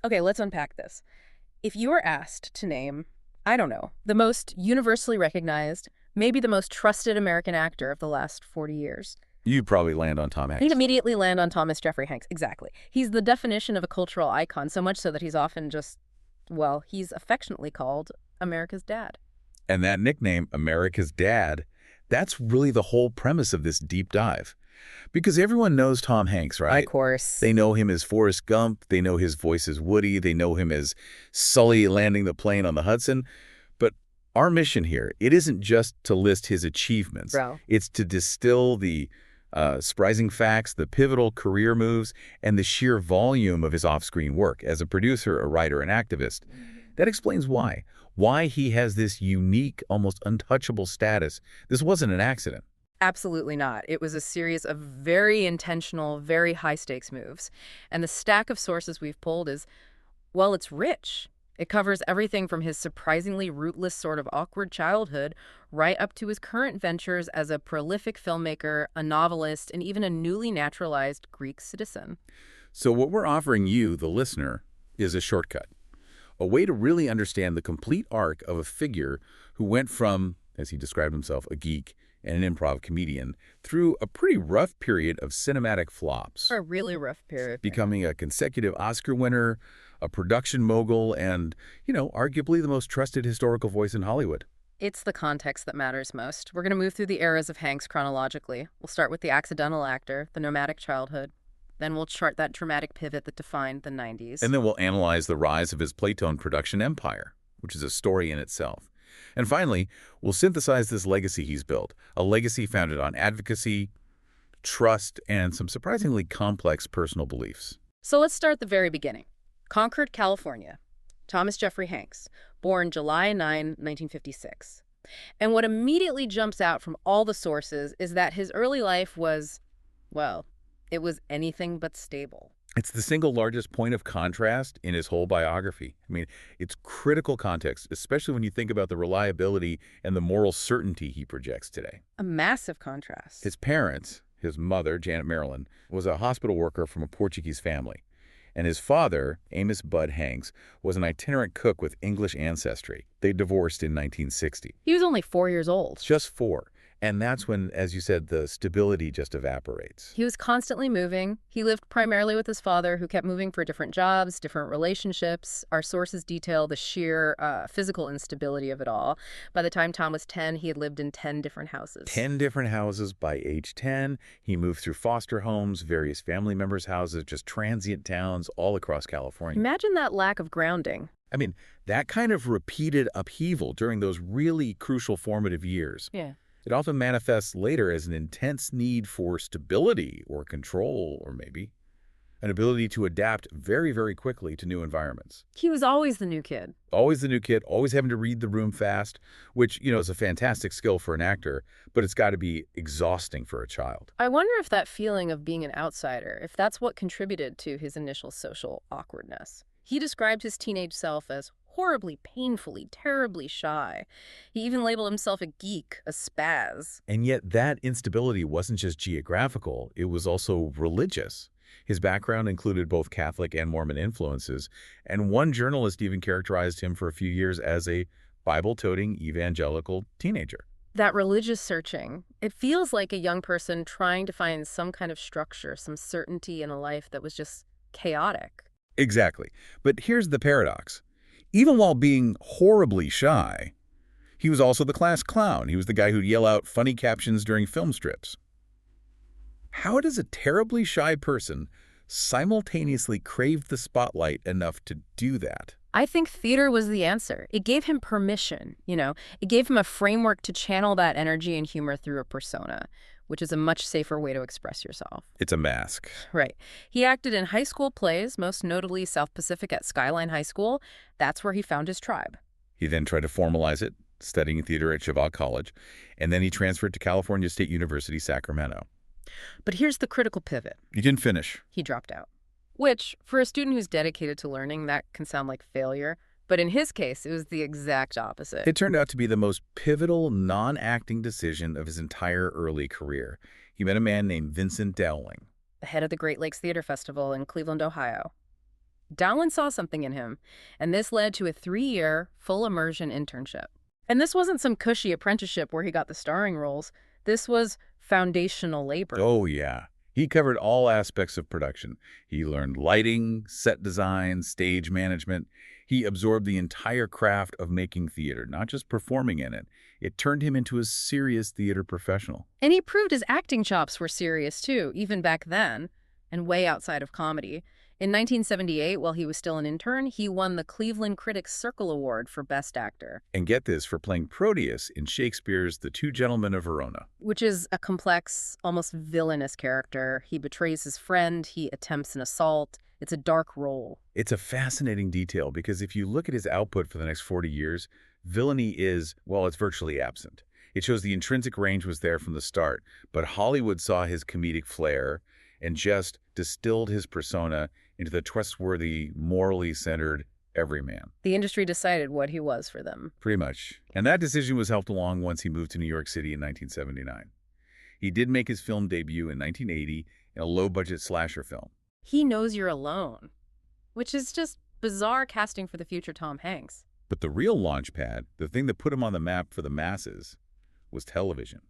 Okay, let's unpack this. If you were asked to name, I don't know, the most universally recognized, maybe the most trusted American actor of the last 40 years, You'd probably land on Tom you'd Hanks. immediately land on Thomas Jeffrey Hanks. Exactly. He's the definition of a cultural icon, so much so that he's often just, well, he's affectionately called America's dad. And that nickname, America's Dad, that's really the whole premise of this deep dive. Because everyone knows Tom Hanks, right? Of course. They know him as Forrest Gump, they know his voice as Woody, they know him as Sully landing the plane on the Hudson. But our mission here, it isn't just to list his achievements. Bro. It's to distill the surprising facts, the pivotal career moves, and the sheer volume of his off-screen work as a producer, a writer, an activist. That explains why he has this unique, almost untouchable status. This wasn't an accident. Absolutely not. It was a series of very intentional, very high-stakes moves. And the stack of sources we've pulled is, well, it's rich. It covers everything from his surprisingly rootless sort of awkward childhood right up to his current ventures as a prolific filmmaker, a novelist, and even a newly naturalized Greek citizen. So what we're offering you, the listener, is a shortcut. A way to really understand the complete arc of a figure who went from, as he described himself, a geek and an improv comedian, through a pretty rough period of cinematic flops. A really rough period. Becoming a consecutive Oscar winner, a production mogul, and, arguably the most trusted historical voice in Hollywood. It's the context that matters most. We're going to move through the eras of Hanks chronologically. We'll start with the accidental actor, the nomadic childhood. Then we'll chart that dramatic pivot that defined the 90s. And then we'll analyze the rise of his Playtone production empire, which is a story in itself. And finally, we'll synthesize this legacy he's built, a legacy founded on advocacy, trust, and some surprisingly complex personal beliefs. So let's start at the very beginning. Concord, California. Thomas Jeffrey Hanks, born July 9, 1956. And what immediately jumps out from all the sources is that his early life was, well, it was anything but stable. It's the single largest point of contrast in his whole biography. I mean, it's critical context, especially when you think about the reliability and the moral certainty he projects today. A massive contrast. His parents, his mother, Janet Marilyn, was a hospital worker from a Portuguese family. And his father, Amos Bud Hanks, was an itinerant cook with English ancestry. They divorced in 1960. He was only 4 years old. Just 4. And that's when, as you said, the stability just evaporates. He was constantly moving. He lived primarily with his father, who kept moving for different jobs, different relationships. Our sources detail the sheer physical instability of it all. By the time Tom was 10, he had lived in 10 different houses. 10 different houses by age 10. He moved through foster homes, various family members' houses, just transient towns all across California. Imagine that lack of grounding. I mean, that kind of repeated upheaval during those really crucial formative years. Yeah. It often manifests later as an intense need for stability or control, or maybe an ability to adapt very, very quickly to new environments. He was always the new kid. Always the new kid, always having to read the room fast, which, is a fantastic skill for an actor, but it's got to be exhausting for a child. I wonder if that feeling of being an outsider, if that's what contributed to his initial social awkwardness. He described his teenage self as horribly, painfully, terribly shy. He even labeled himself a geek, a spaz. And yet that instability wasn't just geographical, it was also religious. His background included both Catholic and Mormon influences, and one journalist even characterized him for a few years as a Bible-toting evangelical teenager. That religious searching, it feels like a young person trying to find some kind of structure, some certainty in a life that was just chaotic. Exactly. But here's the paradox. Even while being horribly shy, he was also the class clown. He was the guy who'd yell out funny captions during film strips. How does a terribly shy person simultaneously crave the spotlight enough to do that? I think theater was the answer. It gave him permission, It gave him a framework to channel that energy and humor through a persona, which is a much safer way to express yourself. It's a mask. Right. He acted in high school plays, most notably South Pacific at Skyline High School. That's where he found his tribe. He then tried to formalize it, studying theater at Cheval College, and then he transferred to California State University, Sacramento. But here's the critical pivot. He didn't finish. He dropped out. Which, for a student who's dedicated to learning, that can sound like failure. But in his case, it was the exact opposite. It turned out to be the most pivotal, non-acting decision of his entire early career. He met a man named Vincent Dowling. The head of the Great Lakes Theater Festival in Cleveland, Ohio. Dowland saw something in him, and this led to a 3-year, full immersion internship. And this wasn't some cushy apprenticeship where he got the starring roles. This was foundational labor. Oh, yeah. He covered all aspects of production. He learned lighting, set design, stage management. He absorbed the entire craft of making theater, not just performing in it. It turned him into a serious theater professional. And he proved his acting chops were serious, too, even back then, and way outside of comedy. In 1978, while he was still an intern, he won the Cleveland Critics Circle Award for Best Actor. And get this, for playing Proteus in Shakespeare's The Two Gentlemen of Verona. Which is a complex, almost villainous character. He betrays his friend, he attempts an assault. It's a dark role. It's a fascinating detail because if you look at his output for the next 40 years, villainy is, well, it's virtually absent. It shows the intrinsic range was there from the start, but Hollywood saw his comedic flair and just distilled his persona into the trustworthy, morally centered everyman. The industry decided what he was for them. Pretty much. And that decision was helped along once he moved to New York City in 1979. He did make his film debut in 1980 in a low-budget slasher film. He Knows You're Alone, which is just bizarre casting for the future Tom Hanks. But the real launchpad, the thing that put him on the map for the masses, was television.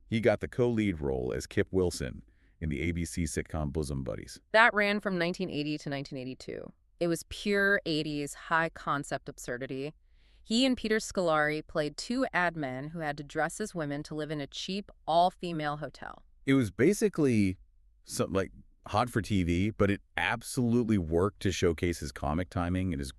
He got the co-lead role as Kip Wilson in the ABC sitcom Bosom Buddies. That ran from 1980 to 1982. It was pure 80s high-concept absurdity. He and Peter Scolari played two ad men who had to dress as women to live in a cheap, all-female hotel. It was basically something like hot for TV, but it absolutely worked to showcase his comic timing and his,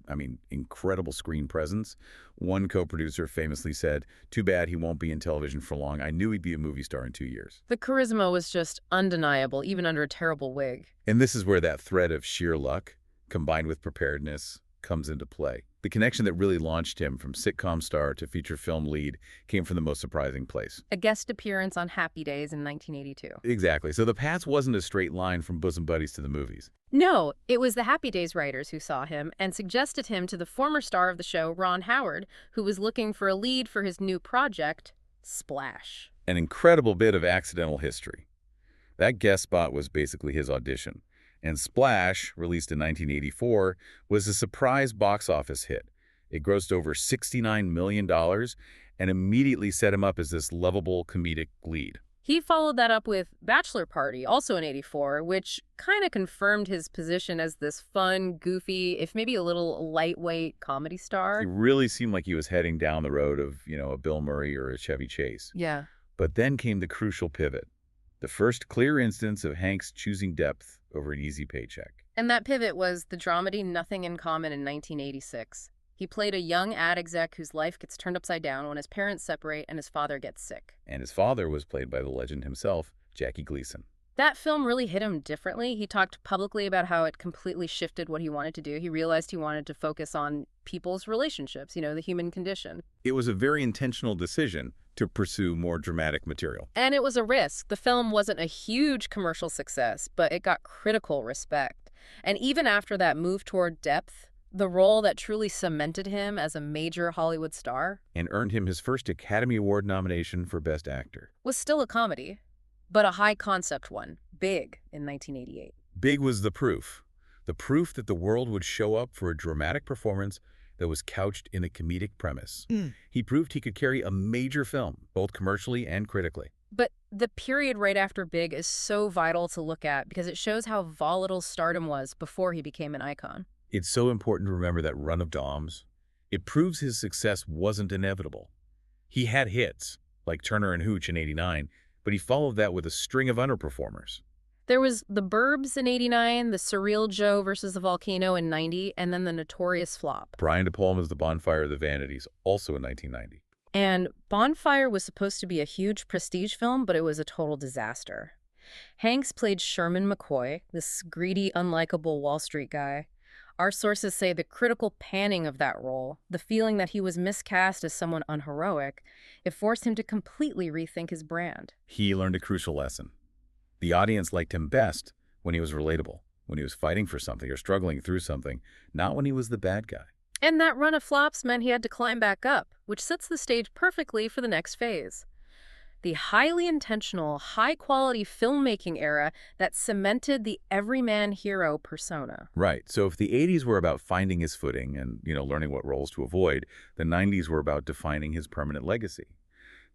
incredible screen presence. One co-producer famously said, "Too bad he won't be in television for long. I knew he'd be a movie star in 2 years." The charisma was just undeniable, even under a terrible wig. And this is where that thread of sheer luck, combined with preparedness, comes into play. The connection that really launched him from sitcom star to feature film lead came from the most surprising place. A guest appearance on Happy Days in 1982. Exactly. So the path wasn't a straight line from Bosom Buddies to the movies. No, it was the Happy Days writers who saw him and suggested him to the former star of the show, Ron Howard, who was looking for a lead for his new project, Splash. An incredible bit of accidental history. That guest spot was basically his audition. And Splash, released in 1984, was a surprise box office hit. It grossed over $69 million and immediately set him up as this lovable comedic lead. He followed that up with Bachelor Party, also in '84, which kind of confirmed his position as this fun, goofy, if maybe a little lightweight comedy star. He really seemed like he was heading down the road of, a Bill Murray or a Chevy Chase. Yeah. But then came the crucial pivot. The first clear instance of Hanks choosing depth over an easy paycheck. And that pivot was the dramedy Nothing in Common in 1986. He played a young ad exec whose life gets turned upside down when his parents separate and his father gets sick. And his father was played by the legend himself, Jackie Gleason. That film really hit him differently. He talked publicly about how it completely shifted what he wanted to do. He realized he wanted to focus on people's relationships, the human condition. It was a very intentional decision to pursue more dramatic material. And it was a risk. The film wasn't a huge commercial success, but it got critical respect. And even after that move toward depth, the role that truly cemented him as a major Hollywood star and earned him his first Academy Award nomination for Best Actor was still a comedy, but a high-concept one, Big, in 1988. Big was the proof that the world would show up for a dramatic performance that was couched in a comedic premise. He proved he could carry a major film, both commercially and critically. But the period right after Big is so vital to look at because it shows how volatile stardom was before he became an icon. It's so important to remember that run of Doms. It proves his success wasn't inevitable. He had hits, like Turner and Hooch in '89, but he followed that with a string of underperformers. There was The Burbs in '89, The Surreal Joe versus the Volcano in '90, and then the notorious flop. Brian De Palma's The Bonfire of the Vanities, also in 1990. And Bonfire was supposed to be a huge prestige film, but it was a total disaster. Hanks played Sherman McCoy, this greedy, unlikable Wall Street guy. Our sources say the critical panning of that role, the feeling that he was miscast as someone unheroic, it forced him to completely rethink his brand. He learned a crucial lesson. The audience liked him best when he was relatable, when he was fighting for something or struggling through something, not when he was the bad guy. And that run of flops meant he had to climb back up, which sets the stage perfectly for the next phase. The highly intentional, high-quality filmmaking era that cemented the everyman hero persona. Right. So if the 80s were about finding his footing and, learning what roles to avoid, the 90s were about defining his permanent legacy.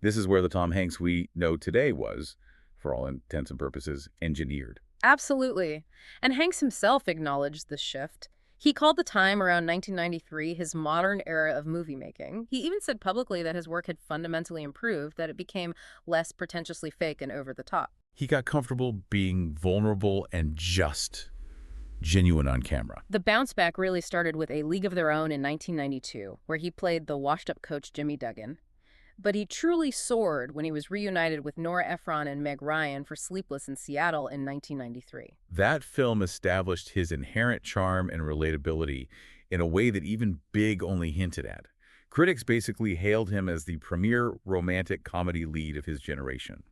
This is where the Tom Hanks we know today was, for all intents and purposes, engineered. Absolutely. And Hanks himself acknowledged this shift. He called the time around 1993 his modern era of movie making. He even said publicly that his work had fundamentally improved, that it became less pretentiously fake and over the top. He got comfortable being vulnerable and just genuine on camera. The bounce back really started with A League of Their Own in 1992, where he played the washed-up coach Jimmy Duggan. But he truly soared when he was reunited with Nora Ephron and Meg Ryan for Sleepless in Seattle in 1993. That film established his inherent charm and relatability in a way that even Big only hinted at. Critics basically hailed him as the premier romantic comedy lead of his generation.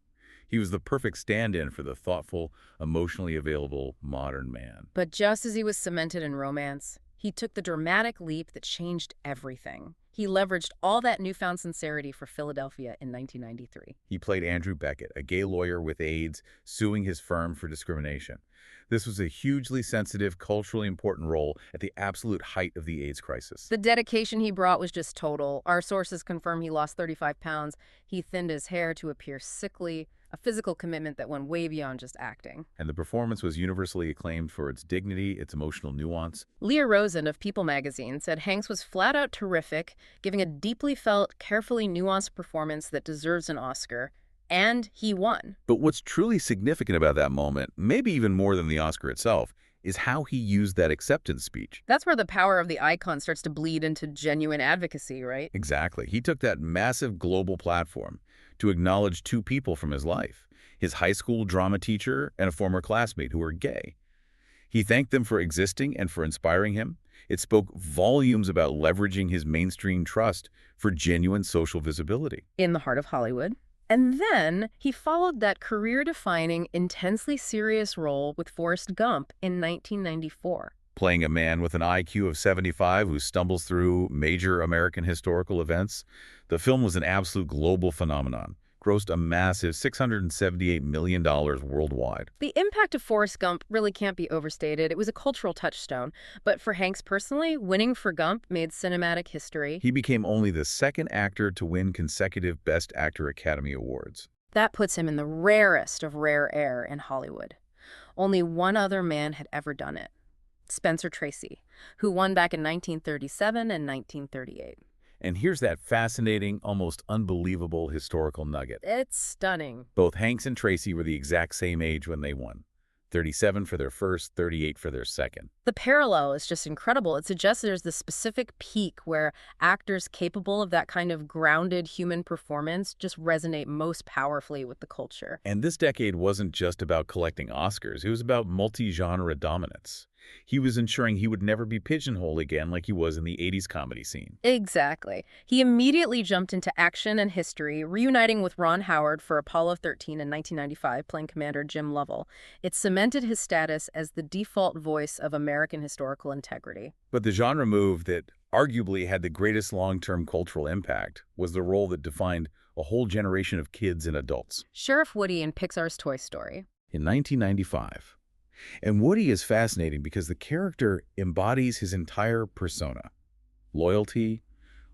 He was the perfect stand-in for the thoughtful, emotionally available modern man. But just as he was cemented in romance, he took the dramatic leap that changed everything. He leveraged all that newfound sincerity for Philadelphia in 1993. He played Andrew Beckett, a gay lawyer with AIDS, suing his firm for discrimination. This was a hugely sensitive, culturally important role at the absolute height of the AIDS crisis. The dedication he brought was just total. Our sources confirm he lost 35 pounds. He thinned his hair to appear sickly, a physical commitment that went way beyond just acting. And the performance was universally acclaimed for its dignity, its emotional nuance. Leah Rosen of People magazine said Hanks was flat out terrific, giving a deeply felt, carefully nuanced performance that deserves an Oscar. And he won. But what's truly significant about that moment, maybe even more than the Oscar itself, is how he used that acceptance speech. That's where the power of the icon starts to bleed into genuine advocacy, right? Exactly. He took that massive global platform to acknowledge two people from his life, his high school drama teacher and a former classmate who were gay. He thanked them for existing and for inspiring him. It spoke volumes about leveraging his mainstream trust for genuine social visibility. In the heart of Hollywood. And then he followed that career-defining, intensely serious role with Forrest Gump in 1994. Playing a man with an IQ of 75 who stumbles through major American historical events, the film was an absolute global phenomenon, grossed a massive $678 million worldwide. The impact of Forrest Gump really can't be overstated. It was a cultural touchstone. But for Hanks personally, winning for Gump made cinematic history. He became only the second actor to win consecutive Best Actor Academy Awards. That puts him in the rarest of rare air in Hollywood. Only one other man had ever done it. Spencer Tracy, who won back in 1937 and 1938. And here's that fascinating, almost unbelievable historical nugget. It's stunning. Both Hanks and Tracy were the exact same age when they won. 37 for their first, 38 for their second. The parallel is just incredible. It suggests there's this specific peak where actors capable of that kind of grounded human performance just resonate most powerfully with the culture. And this decade wasn't just about collecting Oscars. It was about multi-genre dominance. He was ensuring he would never be pigeonholed again like he was in the 80s comedy scene. Exactly. He immediately jumped into action and history, reuniting with Ron Howard for Apollo 13 in 1995, playing Commander Jim Lovell. It cemented his status as the default voice of American historical integrity. But the genre move that arguably had the greatest long-term cultural impact was the role that defined a whole generation of kids and adults. Sheriff Woody in Pixar's Toy Story. In 1995. And Woody is fascinating because the character embodies his entire persona. Loyalty,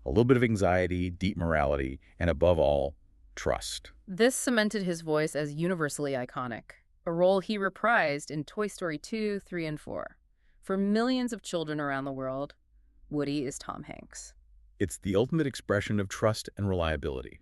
a little bit of anxiety, deep morality, and above all, trust. This cemented his voice as universally iconic, a role he reprised in Toy Story 2, 3, and 4. For millions of children around the world, Woody is Tom Hanks. It's the ultimate expression of trust and reliability.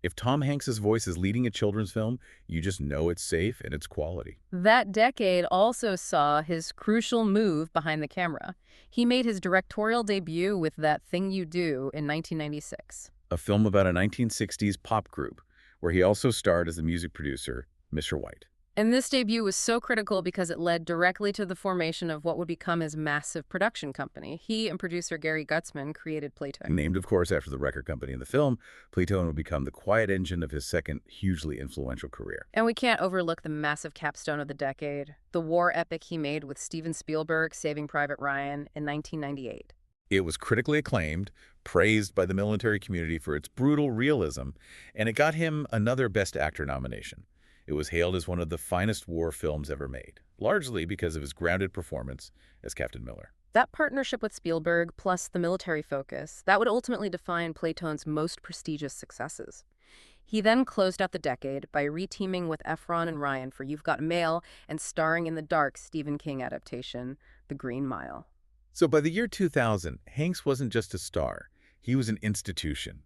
If Tom Hanks's voice is leading a children's film, you just know it's safe and it's quality. That decade also saw his crucial move behind the camera. He made his directorial debut with That Thing You Do in 1996. A film about a 1960s pop group, where he also starred as the music producer, Mr. White. And this debut was so critical because it led directly to the formation of what would become his massive production company. He and producer Gary Gutzman created Playtone. Named, of course, after the record company in the film, Playtone would become the quiet engine of his second hugely influential career. And we can't overlook the massive capstone of the decade, the war epic he made with Steven Spielberg, Saving Private Ryan, in 1998. It was critically acclaimed, praised by the military community for its brutal realism, and it got him another Best Actor nomination. It was hailed as one of the finest war films ever made, largely because of his grounded performance as Captain Miller. That partnership with Spielberg, plus the military focus, that would ultimately define Platone's most prestigious successes. He then closed out the decade by reteaming with Efron and Ryan for You've Got Mail and starring in the dark Stephen King adaptation, The Green Mile. So by the year 2000, Hanks wasn't just a star. He was an institution,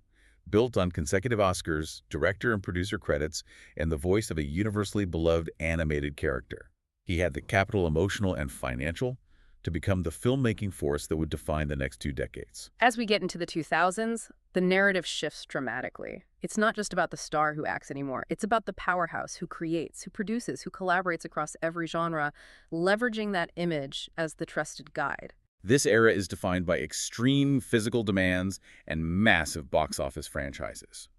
built on consecutive Oscars, director and producer credits, and the voice of a universally beloved animated character. He had the capital emotional and financial to become the filmmaking force that would define the next 2 decades. As we get into the 2000s, the narrative shifts dramatically. It's not just about the star who acts anymore. It's about the powerhouse who creates, who produces, who collaborates across every genre, leveraging that image as the trusted guide. This era is defined by extreme physical demands and massive box office franchises.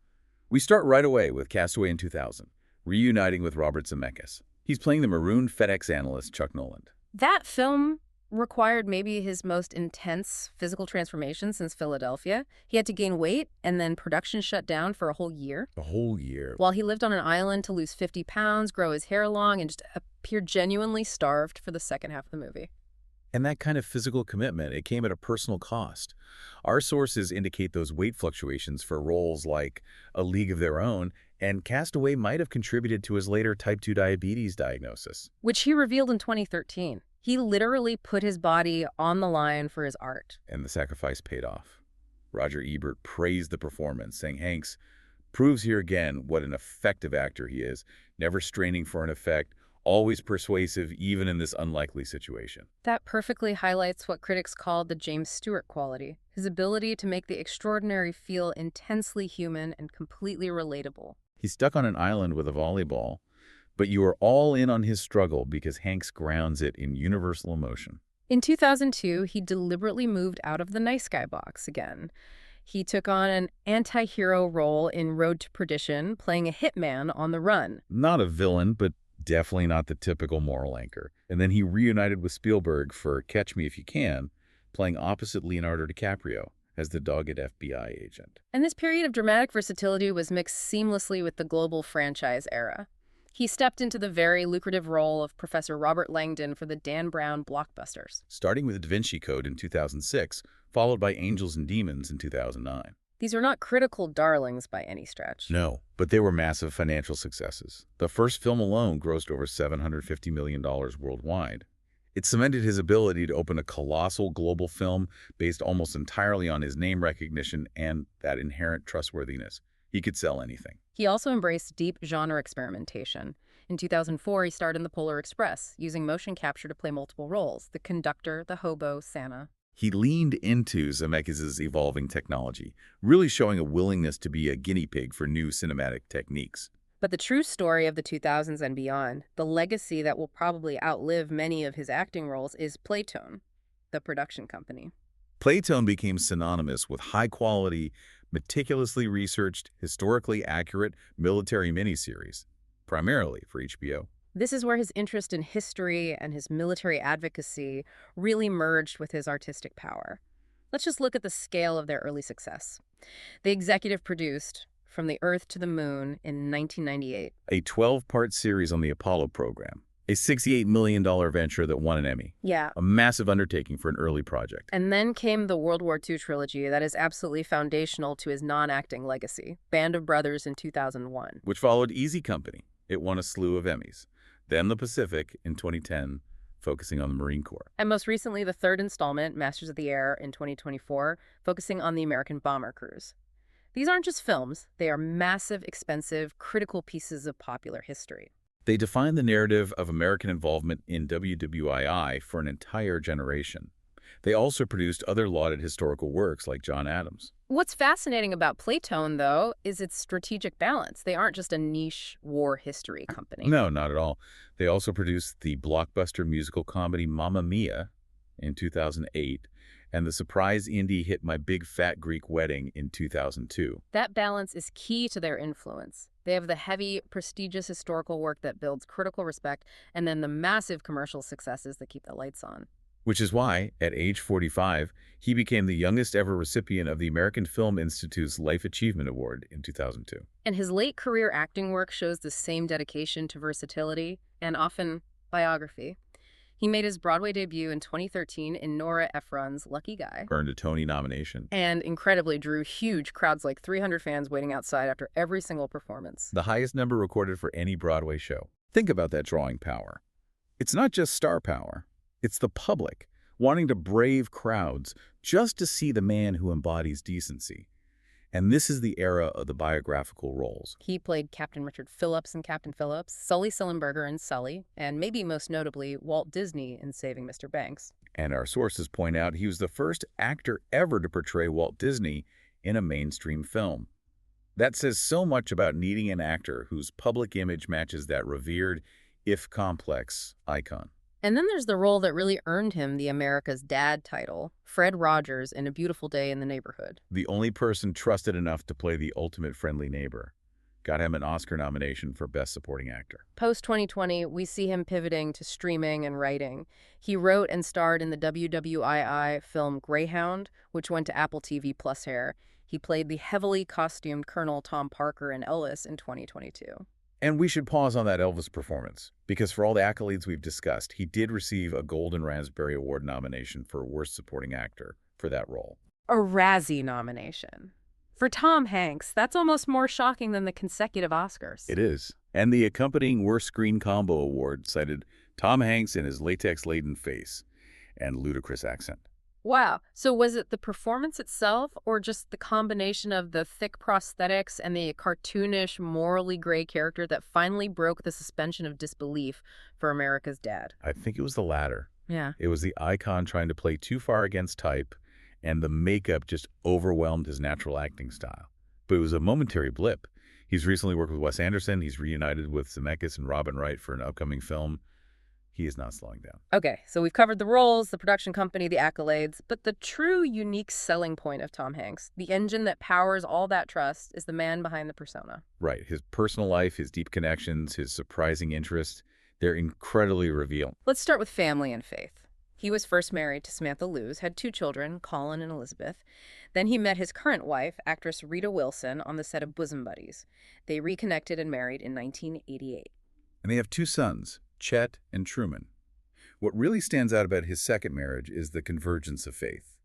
We start right away with Castaway in 2000, reuniting with Robert Zemeckis. He's playing the marooned FedEx analyst Chuck Noland. That film required maybe his most intense physical transformation since Philadelphia. He had to gain weight, and then production shut down for a whole year. A whole year. While he lived on an island to lose 50 pounds, grow his hair long, and just appear genuinely starved for the second half of the movie. And that kind of physical commitment, it came at a personal cost. Our sources indicate those weight fluctuations for roles like A League of Their Own, and Castaway might have contributed to his later type 2 diabetes diagnosis. Which he revealed in 2013. He literally put his body on the line for his art. And the sacrifice paid off. Roger Ebert praised the performance, saying Hanks proves here again what an effective actor he is, never straining for an effect, always persuasive even in this unlikely situation. That perfectly highlights what critics called the James Stewart quality, his ability to make the extraordinary feel intensely human and completely relatable. He's stuck on an island with a volleyball, but you are all in on his struggle because Hanks grounds it in universal emotion. In 2002, he deliberately moved out of the nice guy box again. He took on an anti-hero role in Road to Perdition, playing a hitman on the run. Not a villain, but definitely not the typical moral anchor. And then he reunited with Spielberg for Catch Me If You Can, playing opposite Leonardo DiCaprio as the dogged FBI agent. And this period of dramatic versatility was mixed seamlessly with the global franchise era. He stepped into the very lucrative role of Professor Robert Langdon for the Dan Brown blockbusters. Starting with Da Vinci Code in 2006, followed by Angels and Demons in 2009. These are not critical darlings by any stretch. No, but they were massive financial successes. The first film alone grossed over $750 million worldwide. It cemented his ability to open a colossal global film based almost entirely on his name recognition and that inherent trustworthiness. He could sell anything. He also embraced deep genre experimentation. In 2004, he starred in The Polar Express, using motion capture to play multiple roles: the conductor, the hobo, Santa. He leaned into Zemeckis' evolving technology, really showing a willingness to be a guinea pig for new cinematic techniques. But the true story of the 2000s and beyond, the legacy that will probably outlive many of his acting roles, is Playtone, the production company. Playtone became synonymous with high-quality, meticulously researched, historically accurate military miniseries, primarily for HBO. This is where his interest in history and his military advocacy really merged with his artistic power. Let's just look at the scale of their early success. They executive produced From the Earth to the Moon in 1998. A 12-part series on the Apollo program, a $68 million venture that won an Emmy. Yeah. A massive undertaking for an early project. And then came the World War II trilogy that is absolutely foundational to his non-acting legacy, Band of Brothers in 2001. Which followed Easy Company. It won a slew of Emmys. Then The Pacific in 2010, focusing on the Marine Corps. And most recently, the third installment, Masters of the Air, in 2024, focusing on the American bomber crews. These aren't just films. They are massive, expensive, critical pieces of popular history. They define the narrative of American involvement in WWII for an entire generation. They also produced other lauded historical works like John Adams. What's fascinating about Playtone, though, is its strategic balance. They aren't just a niche war history company. No, not at all. They also produced the blockbuster musical comedy Mamma Mia in 2008 and the surprise indie hit My Big Fat Greek Wedding in 2002. That balance is key to their influence. They have the heavy, prestigious historical work that builds critical respect, and then the massive commercial successes that keep the lights on. Which is why, at age 45, he became the youngest ever recipient of the American Film Institute's Life Achievement Award in 2002. And his late career acting work shows the same dedication to versatility and often biography. He made his Broadway debut in 2013 in Nora Ephron's Lucky Guy. Earned a Tony nomination. And incredibly drew huge crowds, like 300 fans waiting outside after every single performance. The highest number recorded for any Broadway show. Think about that drawing power. It's not just star power. It's the public wanting to brave crowds just to see the man who embodies decency. And this is the era of the biographical roles. He played Captain Richard Phillips in Captain Phillips, Sully Sullenberger in Sully, and maybe most notably Walt Disney in Saving Mr. Banks. And our sources point out he was the first actor ever to portray Walt Disney in a mainstream film. That says so much about needing an actor whose public image matches that revered, if complex, icon. And then there's the role that really earned him the America's Dad title, Fred Rogers in A Beautiful Day in the Neighborhood. The only person trusted enough to play the ultimate friendly neighbor. Got him an Oscar nomination for Best Supporting Actor. Post-2020, we see him pivoting to streaming and writing. He wrote and starred in the WWII film Greyhound, which went to Apple TV Plus Hair. He played the heavily costumed Colonel Tom Parker in Elvis in 2022. And we should pause on that Elvis performance, because for all the accolades we've discussed, he did receive a Golden Raspberry Award nomination for Worst Supporting Actor for that role. A Razzie nomination. For Tom Hanks, that's almost more shocking than the consecutive Oscars. It is. And the accompanying Worst Screen Combo Award cited Tom Hanks in his latex-laden face and ludicrous accent. Wow. So was it the performance itself or just the combination of the thick prosthetics and the cartoonish, morally gray character that finally broke the suspension of disbelief for America's Dad? I think it was the latter. Yeah. It was the icon trying to play too far against type, and the makeup just overwhelmed his natural acting style. But it was a momentary blip. He's recently worked with Wes Anderson. He's reunited with Zemeckis and Robin Wright for an upcoming film. He is not slowing down. Okay, so we've covered the roles, the production company, the accolades, but the true unique selling point of Tom Hanks, the engine that powers all that trust, is the man behind the persona. Right. His personal life, his deep connections, his surprising interests, they're incredibly revealing. Let's start with family and faith. He was first married to Samantha Lewis, had 2 children, Colin and Elizabeth. Then he met his current wife, actress Rita Wilson, on the set of Bosom Buddies. They reconnected and married in 1988. And they have 2 sons, Chet and Truman. What really stands out about his second marriage is the convergence of faith.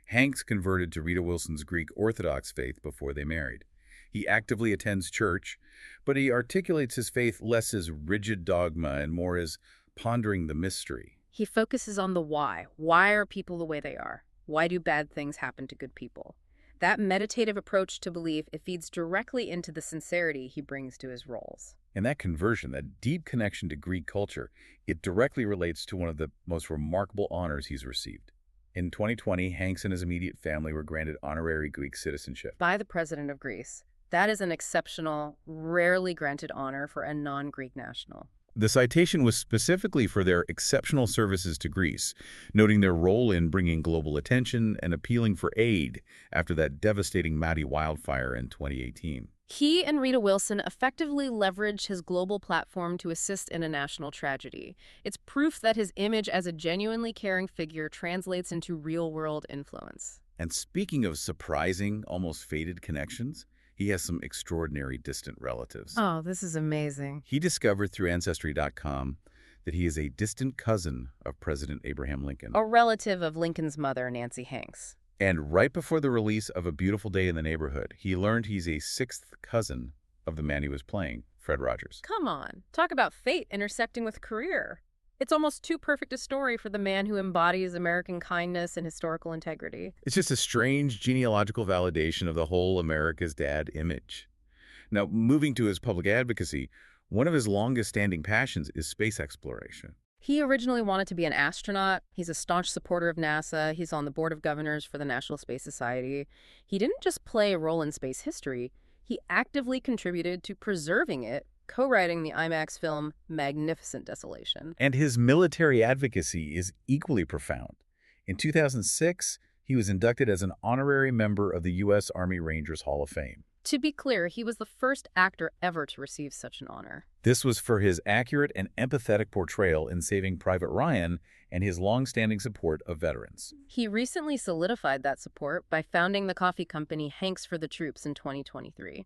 Hanks converted to Rita Wilson's Greek Orthodox faith before they married. He actively attends church, but he articulates his faith less as rigid dogma and more as pondering the mystery. He focuses on the why. Why are people the way they are? Why do bad things happen to good people? That meditative approach to belief, it feeds directly into the sincerity he brings to his roles. And that conversion, that deep connection to Greek culture, it directly relates to one of the most remarkable honors he's received. In 2020, Hanks and his immediate family were granted honorary Greek citizenship. By the president of Greece. That is an exceptional, rarely granted honor for a non-Greek national. The citation was specifically for their exceptional services to Greece, noting their role in bringing global attention and appealing for aid after that devastating Maui wildfire in 2018. He and Rita Wilson effectively leveraged his global platform to assist in a national tragedy. It's proof that his image as a genuinely caring figure translates into real-world influence. And speaking of surprising, almost fated connections, he has some extraordinary distant relatives. Oh, this is amazing. He discovered through Ancestry.com that he is a distant cousin of President Abraham Lincoln. A relative of Lincoln's mother, Nancy Hanks. And right before the release of A Beautiful Day in the Neighborhood, he learned he's a 6th cousin of the man he was playing, Fred Rogers. Come on. Talk about fate intersecting with career. It's almost too perfect a story for the man who embodies American kindness and historical integrity. It's just a strange genealogical validation of the whole America's Dad image. Now, moving to his public advocacy, one of his longest-standing passions is space exploration. He originally wanted to be an astronaut. He's a staunch supporter of NASA. He's on the board of governors for the National Space Society. He didn't just play a role in space history. He actively contributed to preserving it, co-writing the IMAX film Magnificent Desolation. And his military advocacy is equally profound. In 2006, he was inducted as an honorary member of the U.S. Army Rangers Hall of Fame. To be clear, he was the first actor ever to receive such an honor. This was for his accurate and empathetic portrayal in Saving Private Ryan and his long-standing support of veterans. He recently solidified that support by founding the coffee company Hanks for the Troops in 2023.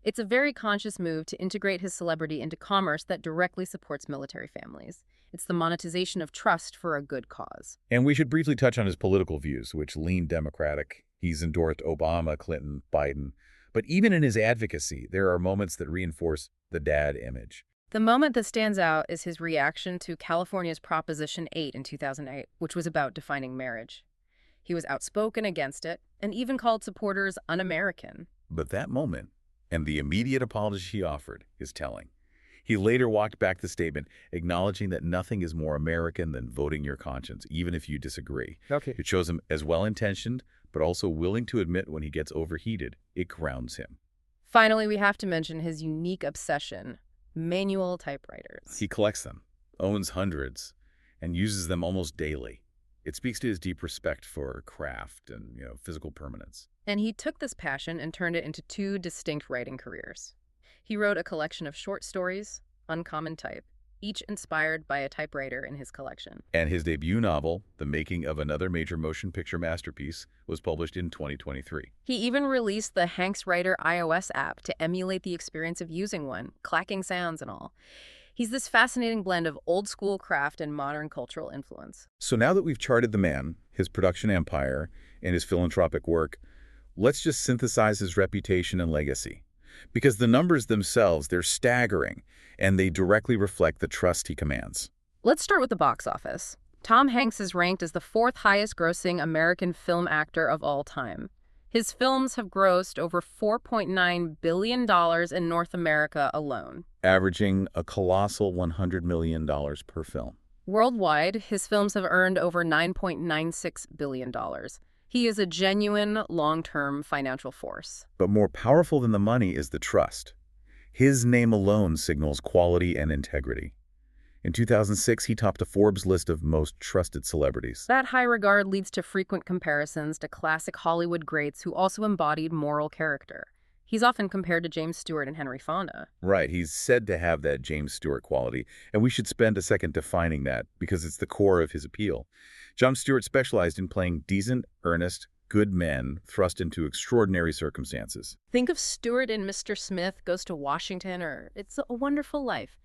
It's a very conscious move to integrate his celebrity into commerce that directly supports military families. It's the monetization of trust for a good cause. And we should briefly touch on his political views, which lean Democratic. He's endorsed Obama, Clinton, Biden. But even in his advocacy, there are moments that reinforce the dad image. The moment that stands out is his reaction to California's Proposition 8 in 2008, which was about defining marriage. He was outspoken against it and even called supporters un-American. But that moment, and the immediate apology he offered, is telling. He later walked back the statement, acknowledging that nothing is more American than voting your conscience, even if you disagree. Okay. It shows him as well-intentioned, but also willing to admit when he gets overheated. It grounds him. Finally, we have to mention his unique obsession, manual typewriters. He collects them, owns hundreds, and uses them almost daily. It speaks to his deep respect for craft and, physical permanence. And he took this passion and turned it into two distinct writing careers. He wrote a collection of short stories, Uncommon Type, each inspired by a typewriter in his collection. And his debut novel, The Making of Another Major Motion Picture Masterpiece, was published in 2023. He even released the Hanks Writer iOS app to emulate the experience of using one, clacking sounds and all. He's this fascinating blend of old-school craft and modern cultural influence. So now that we've charted the man, his production empire, and his philanthropic work, let's just synthesize his reputation and legacy. Because the numbers themselves, they're staggering, and they directly reflect the trust he commands. Let's start with the box office. Tom Hanks is ranked as the fourth highest-grossing American film actor of all time. His films have grossed over $4.9 billion in North America alone, averaging a colossal $100 million per film. Worldwide, his films have earned over $9.96 billion. He is a genuine, long-term financial force. But more powerful than the money is the trust. His name alone signals quality and integrity. In 2006, he topped a Forbes list of most trusted celebrities. That high regard leads to frequent comparisons to classic Hollywood greats who also embodied moral character. He's often compared to James Stewart and Henry Fonda. Right, he's said to have that James Stewart quality, and we should spend a second defining that because it's the core of his appeal. Jon Stewart specialized in playing decent, earnest, good men thrust into extraordinary circumstances. Think of Stewart in Mr. Smith Goes to Washington or It's a Wonderful Life.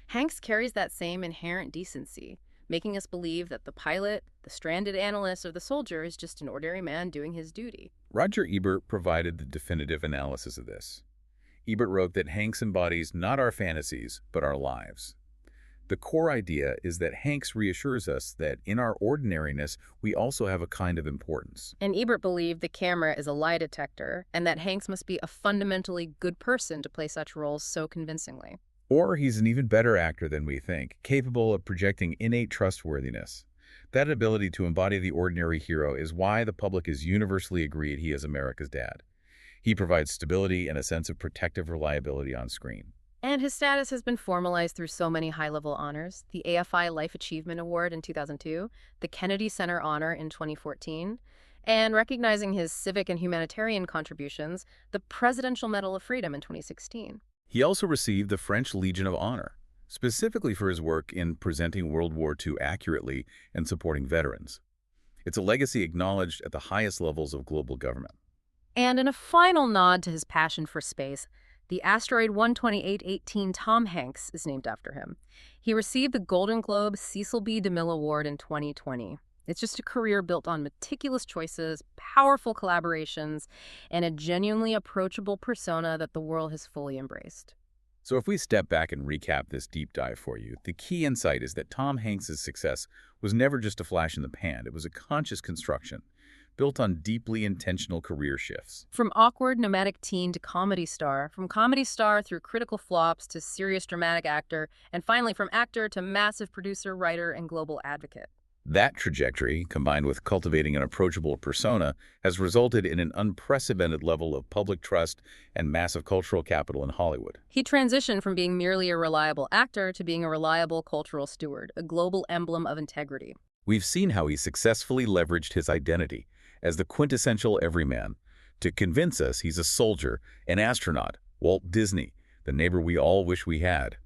Hanks carries that same inherent decency, making us believe that the pilot, the stranded analyst, or the soldier is just an ordinary man doing his duty. Roger Ebert provided the definitive analysis of this. Ebert wrote that Hanks embodies not our fantasies, but our lives. The core idea is that Hanks reassures us that in our ordinariness, we also have a kind of importance. And Ebert believed the camera is a lie detector, and that Hanks must be a fundamentally good person to play such roles so convincingly. Or he's an even better actor than we think, capable of projecting innate trustworthiness. That ability to embody the ordinary hero is why the public is universally agreed he is America's dad. He provides stability and a sense of protective reliability on screen. And his status has been formalized through so many high-level honors: the AFI Life Achievement Award in 2002, the Kennedy Center Honor in 2014, and recognizing his civic and humanitarian contributions, the Presidential Medal of Freedom in 2016. He also received the French Legion of Honor, specifically for his work in presenting World War II accurately and supporting veterans. It's a legacy acknowledged at the highest levels of global government. And in a final nod to his passion for space, the asteroid 12818 Tom Hanks is named after him. He received the Golden Globe Cecil B. DeMille Award in 2020. It's just a career built on meticulous choices, powerful collaborations, and a genuinely approachable persona that the world has fully embraced. So if we step back and recap this deep dive for you, the key insight is that Tom Hanks' success was never just a flash in the pan. It was a conscious construction, built on deeply intentional career shifts. From awkward nomadic teen to comedy star, from comedy star through critical flops to serious dramatic actor, and finally from actor to massive producer, writer, and global advocate. That trajectory, combined with cultivating an approachable persona, has resulted in an unprecedented level of public trust and massive cultural capital in Hollywood. He transitioned from being merely a reliable actor to being a reliable cultural steward, a global emblem of integrity. We've seen how he successfully leveraged his identity as the quintessential everyman to convince us he's a soldier, an astronaut, Walt Disney, the neighbor we all wish we had.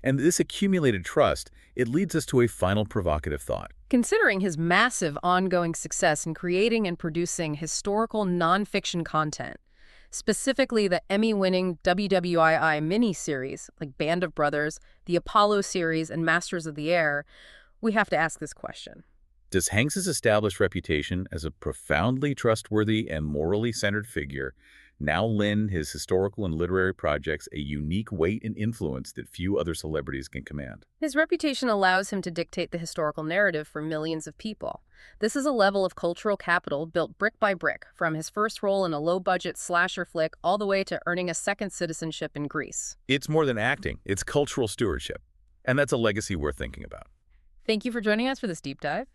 And this accumulated trust, it leads us to a final provocative thought. Considering his massive ongoing success in creating and producing historical nonfiction content, specifically the Emmy-winning WWII miniseries like Band of Brothers, the Apollo series, and Masters of the Air, we have to ask this question. Does Hanks's established reputation as a profoundly trustworthy and morally centered figure now lend his historical and literary projects a unique weight and influence that few other celebrities can command? His reputation allows him to dictate the historical narrative for millions of people. This is a level of cultural capital built brick by brick, from his first role in a low-budget slasher flick all the way to earning a second citizenship in Greece. It's more than acting, it's cultural stewardship. And that's a legacy worth thinking about. Thank you for joining us for this deep dive.